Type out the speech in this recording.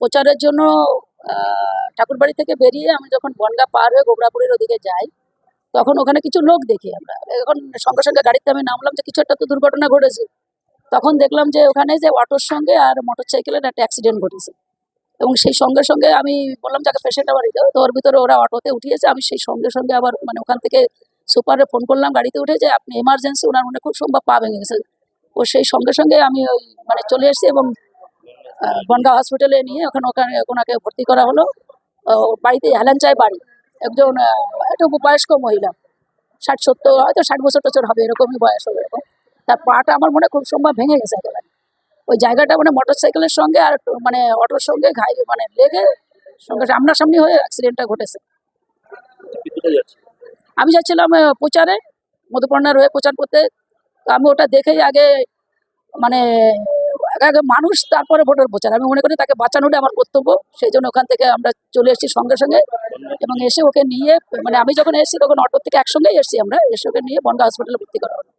প্রচারের জন্য ঠাকুরবাড়ি থেকে বেরিয়ে আমি যখন বনগাঁ পার হয়ে গোবরাপুরের ওদিকে যাই, তখন ওখানে কিছু লোক দেখি আমরা। এখন সঙ্গে সঙ্গে গাড়িতে আমি নামলাম যে কিছু একটা তো দুর্ঘটনা ঘটেছে। তখন দেখলাম যে ওখানে যে অটোর সঙ্গে আর মোটরসাইকেলের একটা অ্যাক্সিডেন্ট ঘটেছে, এবং সেই সঙ্গে সঙ্গে আমি বললাম যাকে পেশেন্ট আমার দিতে, তো ওর ভিতরে ওরা অটোতে উঠিয়েছে। আমি সেই সঙ্গে সঙ্গে আবার মানে ওখান থেকে সুপারে ফোন করলাম গাড়িতে উঠে যে আপনি এমার্জেন্সি, ওনার মনে খুব সম্ভব পা ভেঙে গেছে। ও সেই সঙ্গে সঙ্গে আমি ওই মানে চলে এসেছি এবং বনগাঁ হসপিটালে নিয়ে ওখানে ওনাকে ভর্তি করা হলো। ওর বাড়িতে হেলেঞ্চায় বাড়ি, একজন একটু বয়স্ক মহিলা, 60-70, হয়তো 60 বছর টছর হবে, এরকমই বয়স হবে এরকম। তার পাটা আমার মনে খুব সম্ভব ভেঙে গেছে একেবারে। ওই জায়গাটা মানে মোটরসাইকেলের সঙ্গে আর মানে অটোর সঙ্গে মানে লেগে সঙ্গে সামনাসামনি হয়ে অ্যাক্সিডেন্টটা ঘটেছে। আমি যাচ্ছিলাম প্রচারে, মধুপর্ণার হয়ে প্রচার করতে। তো আমি ওটা দেখেই আগে মানে আগে মানুষ তারপরে ভোটের প্রচার, আমি মনে করি তাকে বাঁচানোটা আমার কর্তব্য। সেই জন্য ওখান থেকে আমরা চলে এসেছি সঙ্গে সঙ্গে, এবং এসে ওকে নিয়ে মানে আমি যখন এসেছি তখন অটো থেকে একসঙ্গেই এসেছি আমরা, এসে ওকে নিয়ে বনগাঁ হসপিটালে ভর্তি করা হলো।